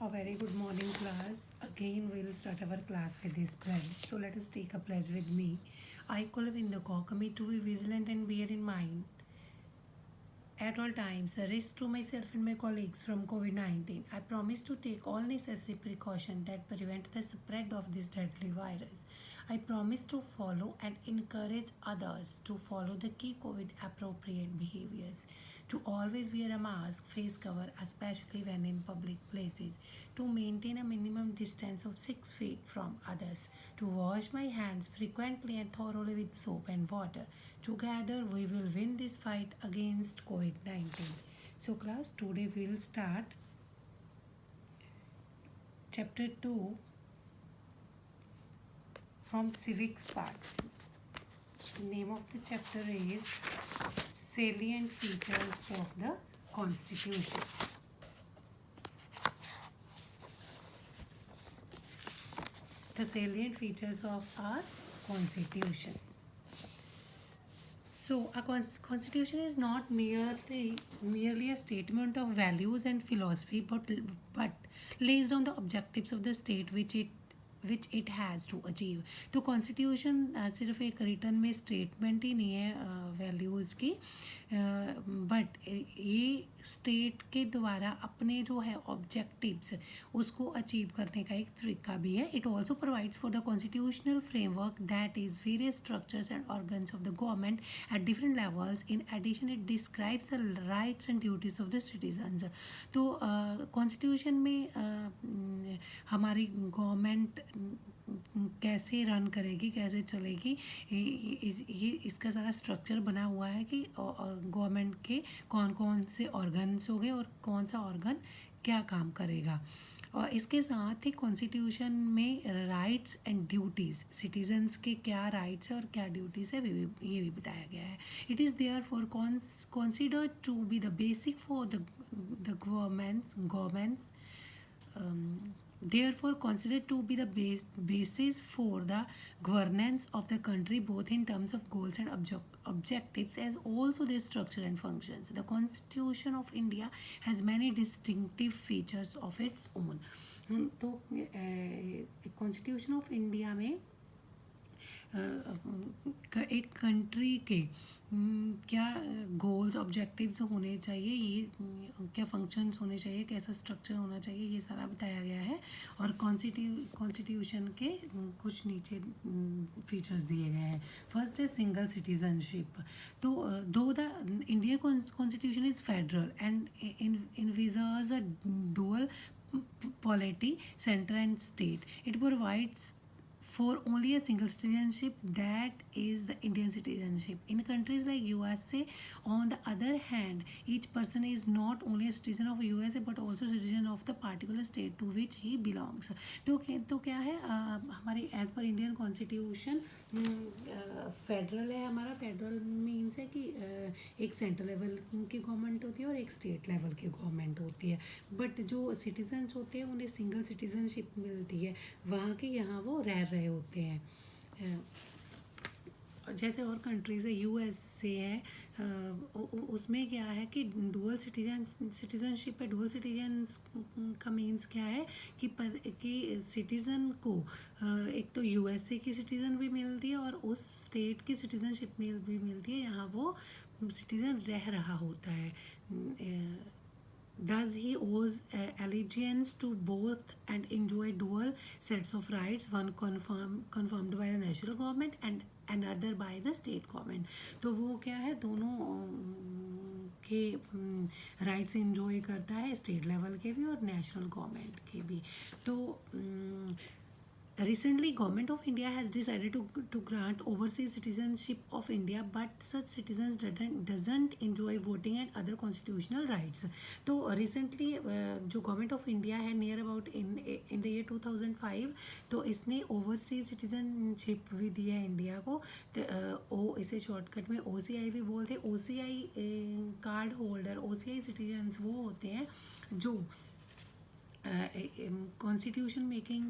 A very good morning, class. Again, we'll start our class with this pledge. So let us take a pledge with me. I, Kulavinda Kaur, commit to be vigilant and bear in mind at all times the risk to myself and my colleagues from COVID-19. I promise to take all necessary precautions that prevent the spread of this deadly virus. I promise to follow and encourage others to follow the key COVID appropriate behaviors, to always wear a mask, face cover, especially when in public places, to maintain a minimum distance of 6 feet from others, to wash my hands frequently and thoroughly with soap and water. Together we will win this fight against COVID-19. So class, today we will start chapter 2 from civics part. The name of the chapter is Salient Features of the Constitution. The salient features of our Constitution. So, a constitution is not merely a statement of values and philosophy, but lays down the objectives of the state which it has to achieve. तो constitution सिर्फ एक return में statement ही नहीं है values की, but ये state के द्वारा अपने जो है ऑब्जेक्टिव्स उसको अचीव करने का एक तरीका भी है. It also provides for the constitutional framework that is various structures and organs of the government at different levels. In addition it describes the rights and duties of the citizens. तो constitution में हमारी government कैसे run करेगी, कैसे चलेगी, ये इसका सारा स्ट्रक्चर बना हुआ है कि गवर्नमेंट के कौन कौन से ऑर्गन्स हो गए और कौन सा ऑर्गन क्या काम करेगा. और इसके साथ ही कॉन्स्टिट्यूशन में राइट्स एंड ड्यूटीज़, सिटीजन्स के क्या राइट्स है और क्या ड्यूटीज़ है ये भी बताया गया है. It is therefore considered to be the basic for the governments therefore considered to be the basis for the governance of the country, both in terms of goals and objectives as also their structure and functions. The Constitution of India has many distinctive features of its own. तो constitution of India में एक country के क्या goals objectives होने चाहिए, ये क्या functions होने चाहिए, कैसा स्ट्रक्चर होना चाहिए, ये सारा बताया गया है. और कॉन्स्टिट्यूशन के कुछ नीचे फीचर्स दिए गए हैं. फर्स्ट है सिंगल सिटीजनशिप. तो दो the Indian constitution is federal and envisages a dual polity, center and state. It provides for only a single citizenship, that is the Indian citizenship. In countries like USA, on the other hand, each person is not only a citizen of USA but also citizen of the particular state to which he belongs. तो क्या है, हमारी as per Indian constitution federal है. हमारा federal means है कि एक central level की गवर्नमेंट होती है और एक स्टेट लेवल की गवर्नमेंट होती है. बट जो सिटीजन्स होते हैं उन्हें सिंगल सिटीजनशिप मिलती है, वहाँ के यहाँ वो रह रहे होते हैं. जैसे और कंट्रीज़ है, USA है, उसमें क्या है कि डुअल सिटीजनशिप है. डुअल सिटीजन का मीन्स क्या है कि सिटीज़न को एक तो USA की सिटीज़न भी मिलती है और उस स्टेट की सिटीजनशिप भी मिलती है, यहाँ वो सिटीज़न रह रहा होता है. Thus, he owes allegiance to both and enjoy dual sets of rights, one confirmed by the national government and another by the state government. तो वो क्या है, दोनों के राइट्स एंजॉय करता है, स्टेट लेवल के भी और नेशनल गवर्नमेंट के भी. तो recently government of India has decided to grant overseas citizenship of India, but such citizens doesn't enjoy voting and other constitutional rights. तो recently जो government of India है near about in the year 2005, तो इसने overseas citizenship भी दिया है India को. इसे शॉर्टकट में OCI भी बोलते हैं. OCI card holder, OCI citizens वो होते हैं जो कॉन्स्टिट्यूशन मेकिंग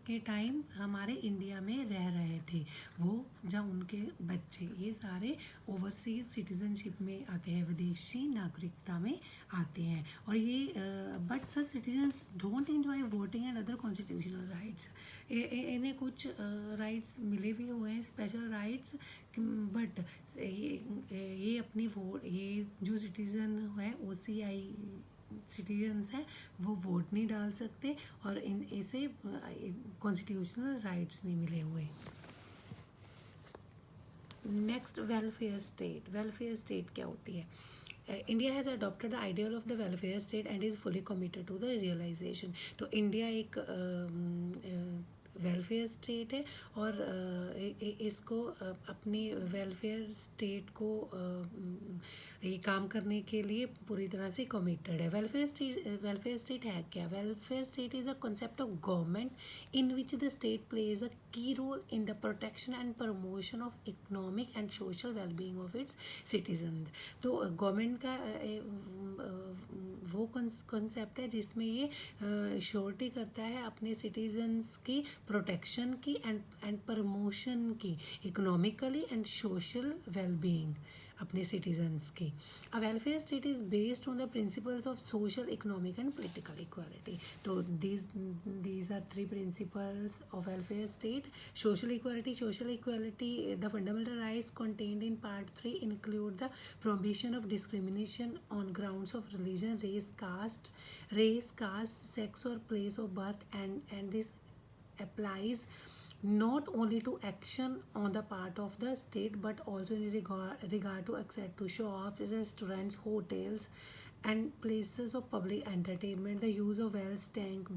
के टाइम हमारे इंडिया में रह रहे थे वो, जब उनके बच्चे ये सारे ओवरसीज सिटीजनशिप में आते हैं, विदेशी नागरिकता में आते हैं, और ये but such citizens don't enjoy voting and other constitutional rights. इन्हें कुछ राइट्स मिले भी हुए हैं, स्पेशल राइट्स, बट ये अपनी वोट, ये जो सिटीज़न है OCI सिटीजन्स हैं, वो वोट नहीं डाल सकते, और इन इसे कॉन्स्टिट्यूशनल राइट्स नहीं मिले हुए। Next, welfare state. Welfare state क्या होती है? India has adopted the ideal of the welfare state and is fully committed to the realization. तो इंडिया एक वेलफेयर स्टेट है, और इसको अपनी वेलफेयर स्टेट को ये काम करने के लिए पूरी तरह से कमिटेड है। वेलफेयर स्टेट है क्या? Welfare state is a concept of government in which the state plays a key role in the protection and promotion of economic and social wellbeing of its citizen. तो government का वो concept है जिसमें ये surety करता है अपने citizens की प्रोटेक्शन की एंड प्रमोशन की, इकोनॉमिकली एंड सोशल वेलबींग अपने सिटीजन्स की। अ welfare state is based on the principles of social, economic and political equality. तो these are three principles of welfare state. Social equality, the fundamental rights contained in part 3 include the prohibition of discrimination on grounds of religion, caste, sex or place of birth, and this applies not only to action on the part of the state but also in regard to access to shops, restaurants, hotels and places of public entertainment, the use of wells, tank,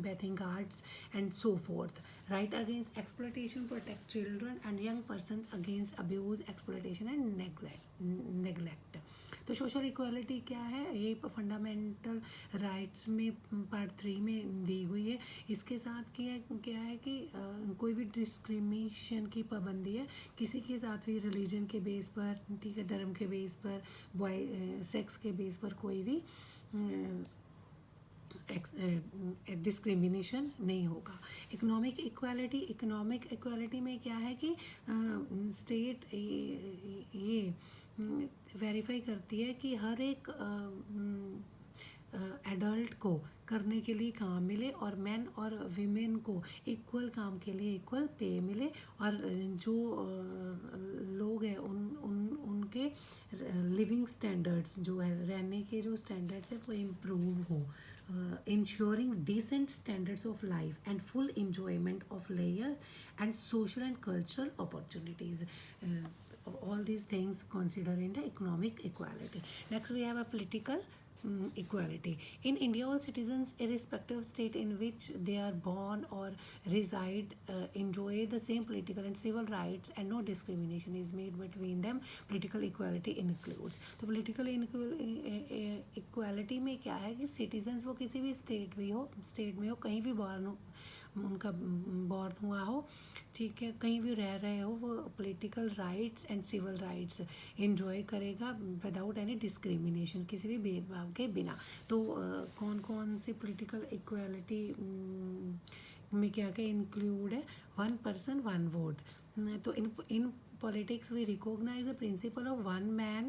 bathing gardens and so forth. Right against exploitation, protect children and young persons against abuse, exploitation and neglect. तो social equality क्या है? ये fundamental rights में part 3 में दी हुई है। इसके साथ क्या है कि कोई भी डिस्क्रिमिनेशन की पाबंदी है किसी के साथ भी, रिलीजन के बेस पर, ठीक है, धर्म के बेस पर, बॉय सेक्स के बेस पर कोई भी डिस्क्रिमिनेशन नहीं होगा। इकोनॉमिक इक्वालिटी में क्या है कि स्टेट ये वेरीफाई करती है कि हर एक एडल्ट को करने के लिए काम मिले, और मैन और वीमेन को इक्वल काम के लिए इक्वल पे मिले, और जो लोग हैं उनके लिविंग स्टैंडर्ड्स जो है, रहने के जो स्टैंडर्ड्स है वो इम्प्रूव हो, ensuring decent standards of life and full enjoyment of leisure and social and cultural opportunities. All these things considered in the economic equality. Next we have a political equality. In India, all citizens, irrespective of state in which they are born or reside, enjoy the same political and civil rights, and no discrimination is made between them. Political equality includes. तो political equality में क्या है कि citizens वो किसी भी state में हो, कहीं भी उनका बॉर्न हुआ हो, ठीक है, कहीं भी रह रहे हो, वो political rights and civil rights enjoy करेगा विदाउट एनी डिस्क्रिमिनेशन, किसी भी भेदभाव के बिना। तो कौन कौन सी पॉलिटिकल इक्वालिटी में क्या क्या इंक्लूड है? 1 person 1 vote. तो in politics we recognize the principle of 1 man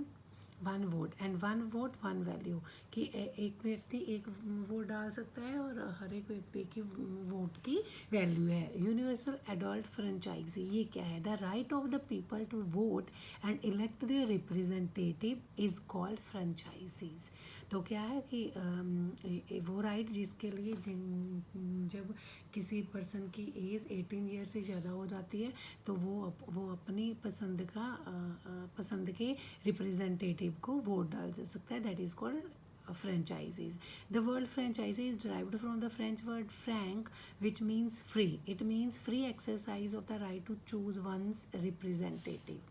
1 vote and 1 vote 1 value, कि एक व्यक्ति एक वोट डाल सकता है और हर एक व्यक्ति की वोट की वैल्यू है। यूनिवर्सल एडल्ट फ्रेंचाइजी, ये क्या है? The right of the people to vote and elect their representative is called franchises. तो क्या है कि वो राइट जिसके लिए जब किसी पर्सन की एज 18 ईयर से ज़्यादा हो जाती है तो वो अपनी पसंद के रिप्रेजेंटेटिव को वोट डाल सकता है, that is called franchises. The word franchisee is derived from the French word franc, which means free. It means free exercise of the right to choose one's representative.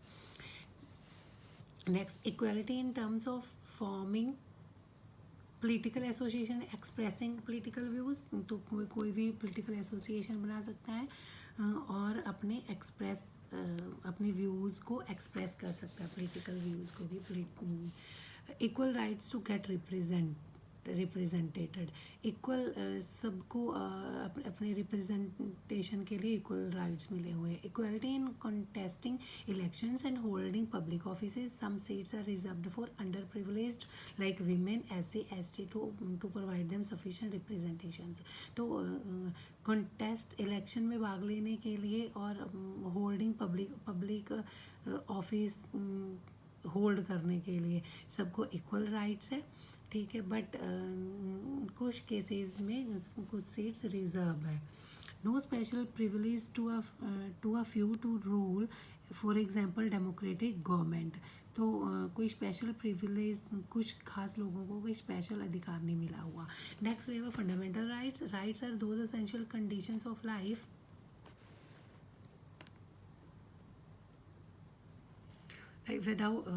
Next, equality in terms of forming political association, expressing political views, तो कोई भी political association बना सकता है और अपने views को express कर सकता है, पॉलिटिकल व्यूज़ को भी। Equal rights to get represent represented equal, सबको अपने रिप्रेजेंटेशन के लिए इक्वल राइट्स मिले हुए हैं. Equality in contesting elections and holding public offices. Some seats are reserved for under privileged like women, SC ST to provide them sufficient representation. तो contest election में भाग लेने के लिए और होल्डिंग पब्लिक ऑफिस होल्ड करने के लिए सबको इक्वल राइट्स है, ठीक है. बट कुछ केसेस में कुछ सीट्स रिजर्व है. No special privilege to a few to rule, for example democratic government. तो कोई स्पेशल प्रिविलेज कुछ खास लोगों को कोई स्पेशल अधिकार नहीं मिला हुआ. Next we have fundamental rights. Rights are those essential conditions of life without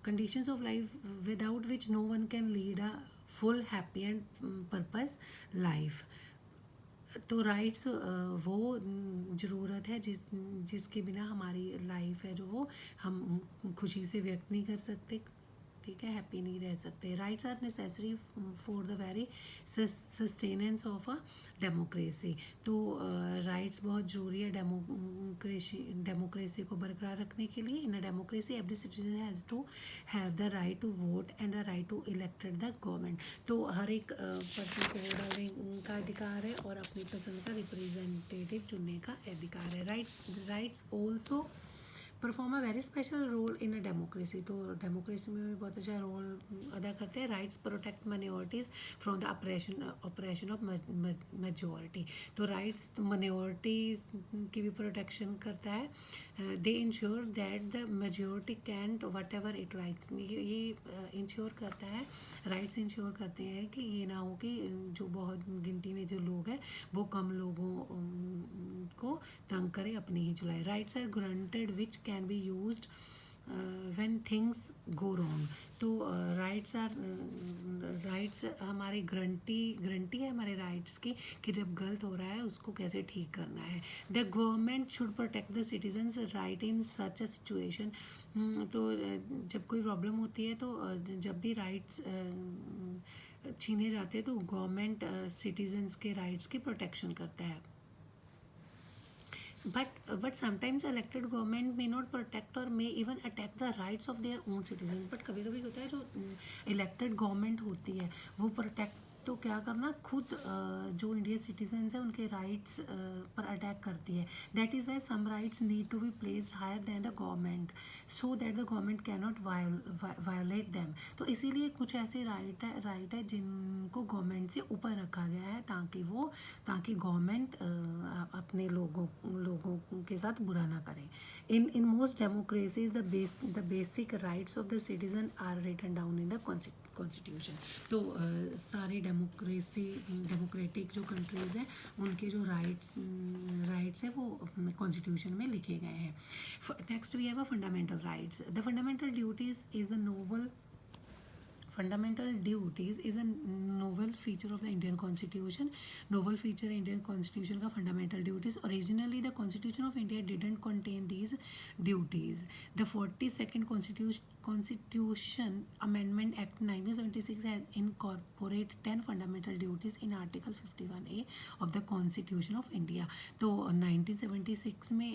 conditions of life without which no one can lead a full happy and purpose life. तो राइट्स वो ज़रूरत है जिसके बिना हमारी लाइफ है जो वो हम खुशी से व्यक्त नहीं कर सकते, ठीक है, हैप्पी नहीं रह सकते. Rights are necessary for the very sustenance of a democracy. तो राइट्स बहुत ज़रूरी है डेमोक्रेसी को बरकरार रखने के लिए. In a democracy every citizen has to have the right to vote and the right to elected the government. तो हर एक पर्सन को वोट डालने का अधिकार है और अपनी पसंद का रिप्रेजेंटेटिव चुनने का अधिकार है. Rights also perform a very special role in a democracy. तो डेमोक्रेसी में भी बहुत अच्छा रोल अदा करते हैं. Rights protect minorities from the operation of majority. तो राइट्स माइनॉरिटीज़ की भी प्रोटेक्शन करता है. They ensure that the majority can't whatever it likes. ये इंश्योर करता है, राइट्स इंश्योर करते हैं कि ये ना हो कि जो बहुत गिनती में जो लोग हैं वो कम लोगों को तंग करे, अपनी ही चलाए. Rights are granted which can be used when things go wrong. तो राइट्स हमारे ग्रंटी है हमारे राइट्स की कि जब गलत हो रहा है उसको कैसे ठीक करना है. The government should protect the citizens right in such a situation. तो जब कोई प्रॉब्लम होती है तो जब भी राइट्स छीने जाते हैं तो गवर्नमेंट सिटीजन्स के राइट्स की प्रोटेक्शन करता है. But sometimes elected government may not protect or may even attack the rights of their own citizens. But कभी कभी होता है जो elected government होती है वो protect तो क्या करना खुद जो इंडियन सिटीजन्स हैं उनके राइट्स पर अटैक करती है. That is why some rights need to be placed higher than the government so that the government can not violate them. तो इसीलिए कुछ ऐसे राइट है जिनको गवर्नमेंट से ऊपर रखा गया है ताकि गवर्नमेंट अपने लोगों के साथ बुरा ना करे. In most democracies the basic rights of the citizen are written down in the constitution. तो सारे डेमोक्रेटिक जो कंट्रीज़ हैं उनके जो राइट्स हैं वो कॉन्स्टिट्यूशन में लिखे गए हैं. Next we have a fundamental rights. The fundamental duties is a novel Fundamental duties is a novel feature of the Indian Constitution. Novel feature Indian Constitution का fundamental duties. Originally, the Constitution of India didn't contain these duties. The 42nd Constitution Amendment Act 1976 has incorporated 10 fundamental duties in Article 51A of the Constitution of India. तो 1976 में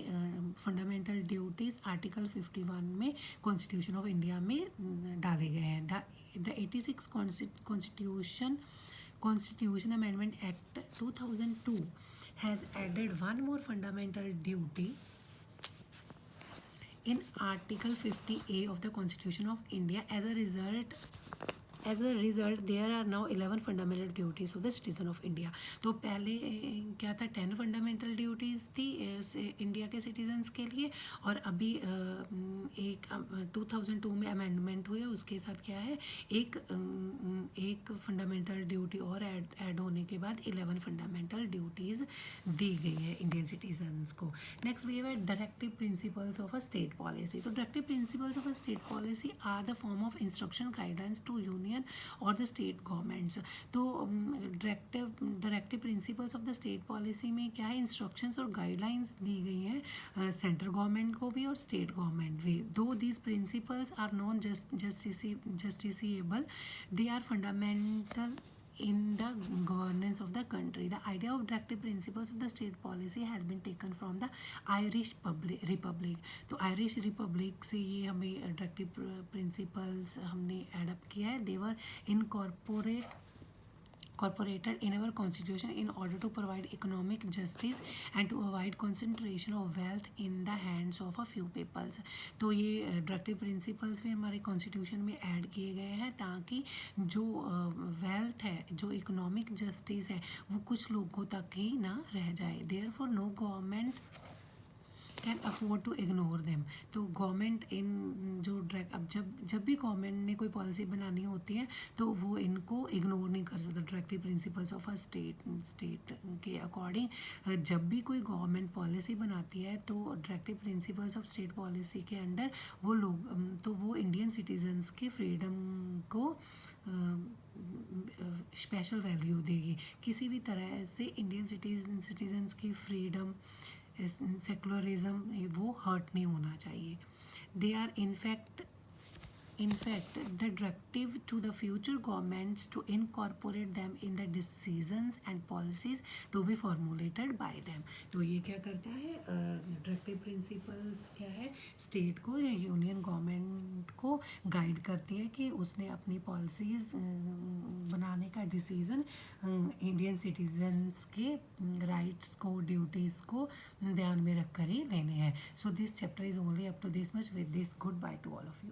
fundamental duties Article 51 में Constitution of India में डाले गए हैं. The 86th Constitution Amendment Act 2002 has added one more fundamental duty in Article 50A of the Constitution of India. As a result, there are now 11 fundamental duties of the citizen of India. तो पहले क्या था 10 fundamental duties थी India के citizens के लिए और अभी एक 2002 में अमेंडमेंट हुई है उसके साथ क्या है एक फंडामेंटल ड्यूटी और ऐड होने के बाद 11 फंडामेंटल ड्यूटीज़ दी गई है इंडियन सिटीजन्स को. Next we have directive principles of a state policy. तो directive principles of a state policy are the form of instruction guidance to union और द स्टेट गवर्नमेंट्स. तो directive principles of the state policy में क्या है instructions और guidelines दी गई हैं central government को भी और स्टेट गवर्नमेंट भी. Though these principles are non justiciable, they are fundamental in the governance of the country. The idea of directive principles of the state policy has been taken from the Irish Republic. तो Irish Republic से ये हमें directive principles हमने adopt किया है. They were incorporated in our constitution in order to provide economic justice and to avoid concentration of wealth in the hands of a few peoples. तो ये directive principles भी हमारे कॉन्स्टिट्यूशन में add किए गए हैं ताकि जो वेल्थ है, जो इकोनॉमिक जस्टिस है, वो कुछ लोगों तक ही ना रह जाए. Therefore no government can afford to ignore them. तो गवर्नमेंट इन जो अब जब भी गवर्नमेंट ने कोई पॉलिसी बनानी होती है तो वो इनको इग्नोर नहीं कर सकता. Directive principles of a state के अकॉर्डिंग जब भी कोई गवर्नमेंट पॉलिसी बनाती है तो directive principles of state policy के अंडर वो लोग तो वो इंडियन सिटीजन्स के फ्रीडम को स्पेशल वैल्यू देगी. किसी भी तरह से इंडियन सिटीजन्स की फ्रीडम, सेकुलरिज्म वो हर्ट नहीं होना चाहिए. They are in fact the directive to the future governments to incorporate them in the decisions and policies to be formulated by them. तो ये क्या करता है, डायरेक्टिव प्रिंसिपल्स क्या है, स्टेट को या यूनियन गवर्नमेंट को गाइड करती है कि उसने अपनी पॉलिसीज़ बनाने का डिसीज़न इंडियन सिटीजन्स के राइट्स को, ड्यूटीज़ को ध्यान में रख कर ही लेने हैं. So this chapter is only up to this much. With this, good bye to all of you.